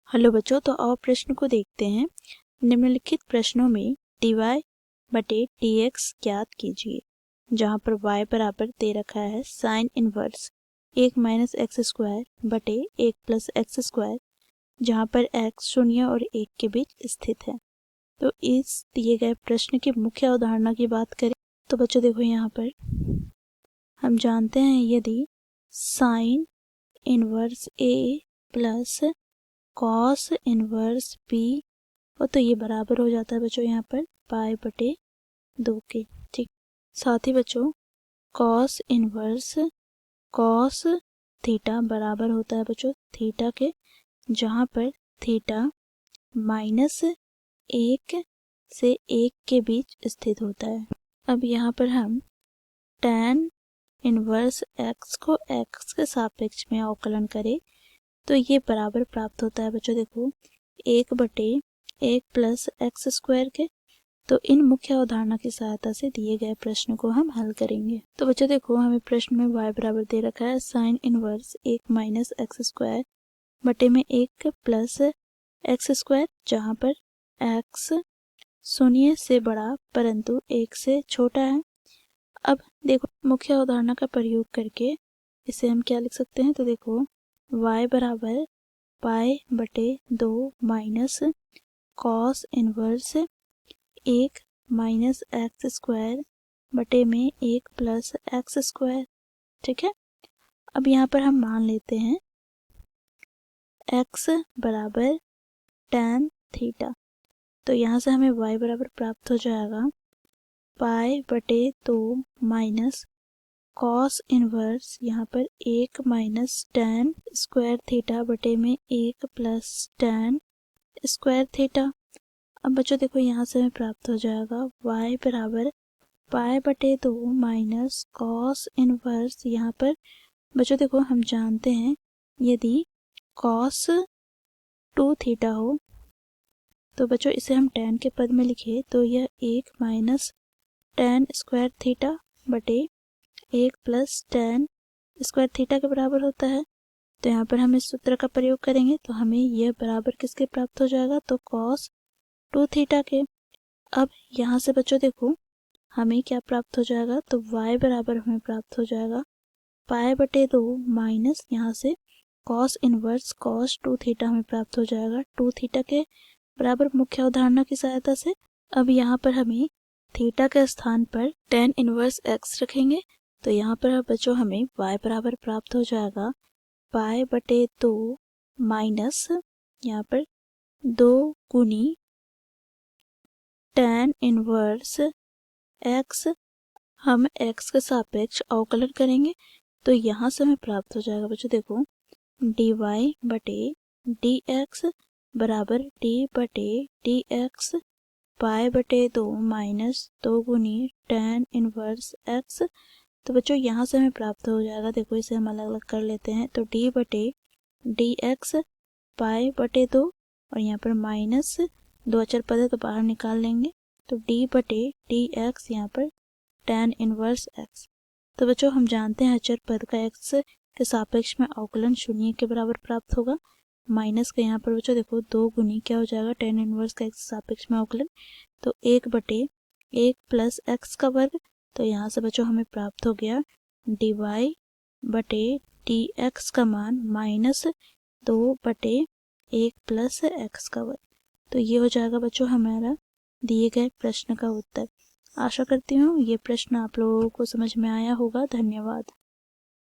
Hello बच्चों, तो आओ प्रश्न को देखते हैं। निम्नलिखित प्रश्नों में dy बटे dx ज्ञात कीजिए। जहाँ पर y बराबर दे रखा है sine inverse 1 minus x square बटे 1 प्लस एक्स स्क्वायर, जहाँ पर x 0 और 1 के बीच स्थित है। तो इस दिए गए प्रश्न की मुख्य अवधारणा की बात करें तो बच्चों देखो, यहाँ पर हम जानते हैं यदि sine inverse a plus cos inverse b हो तो ये बराबर हो जाता है बच्चों यहाँ पर पाई बटे 2 के। ठीक, साथ ही बच्चों कॉस इनवर्स कॉस थीटा बराबर होता है बच्चों थीटा के, जहाँ पर थीटा माइनस 1 से 1 के बीच स्थित होता है। अब यहाँ पर हम tan इनवर्स x को x के सापेक्ष में अवकलन करें तो ये बराबर प्राप्त होता है बच्चों देखो 1 बटे 1 प्लस एक्स स्क्वायर के। तो इन मुख्य अवधारणा की सहायता से दिए गए प्रश्न को हम हल करेंगे। तो बच्चों देखो, हमें प्रश्न में y बराबर दे रखा है sine inverse 1 minus x square बटे में 1 प्लस एक्स स्क्वायर, जहाँ पर x 0 से बड़ा परंतु 1 से छोटा है। अब देखो, मुख्य अवधारणा का प्रयोग करके इसे हम क्या लिख सकते हैं, तो देखो y बराबर पाई बटे 2 minus cos inverse 1 minus x square बटे में 1 प्लस एक्स स्क्वायर। ठीक है, अब यहाँ पर हम मान लेते हैं x बराबर tan थीटा। तो यहाँ से हमें y बराबर प्राप्त हो जाएगा पाई बटे 2 माइनस कॉस इनवर्स यहाँ पर 1 माइनस tan स्क्वायर थीटा बटे में 1 प्लस tan स्क्वायर थीटा। अब बच्चों देखो, यहाँ से हमें प्राप्त हो जाएगा y बराबर पाई बटे 2 माइनस कॉस इनवर्स, यहाँ पर बच्चों देखो हम जानते हैं यदि कॉस 2 थीटा हो तो बच्चों इसे हम tan के पद में लिखे तो यह 1 माइनस tan स्क्वायर थीटा बटे 1 प्लस tan स्क्वायर थीटा के बराबर होता है। तो यहाँ पर हम इस सूत्र का प्रयोग करेंगे तो हमें यह बराबर किसके प्राप्त हो जाएगा, तो कॉस 2 थीटा के। अब यहाँ से बच्चों देखो हमें क्या प्राप्त हो जाएगा, तो y बराबर हमें प्राप्त हो जाएगा पाई बटे 2 माइनस यहाँ से कॉस इनवर्स कॉस 2 थीटा हमें प्राप्त हो जाएगा 2 थीटा के बराबर मुख्य अवधारणा की सहायता से। अब यहाँ पर हमें थीटा के स्थान पर tan इनवर्स x रखेंगे तो यहाँ पर बच्चों हमें y बराबर प्राप्त हो जाएगा पाई बटे 2 माइनस यहाँ पर 2 गुनी tan इनवर्स x, हम x के सापेक्ष अवकलन करेंगे तो यहाँ से हमें प्राप्त हो जाएगा बच्चों देखो dy बटे dx बराबर d बटे dx पाई बटे 2 माइनस 2 गुनी tan इनवर्स x। तो बच्चों यहाँ से हमें प्राप्त हो जाएगा, देखो इसे हम अलग अलग कर लेते हैं तो d बटे dx पाई बटे 2 और यहाँ पर माइनस 2 अचर पद है तो बाहर निकाल लेंगे तो d बटे dx यहाँ पर tan इनवर्स x। तो बच्चों हम जानते हैं अचर पद का x के सापेक्ष में अवकलन 0 के बराबर प्राप्त होगा। माइनस का यहाँ पर बच्चों देखो 2 गुनी क्या हो जाएगा tan इनवर्स का x के सापेक्ष में अवकलन, तो 1 बटे 1 प्लस x का वर्ग। तो यहाँ से बच्चों हमें प्राप्त हो गया dy बटे dx का मान माइनस 2 बटे 1 प्लस x का वर्ग। तो ये हो जाएगा बच्चों हमारा दिए गए प्रश्न का उत्तर। आशा करती हूँ ये प्रश्न आप लोगों को समझ में आया होगा। धन्यवाद।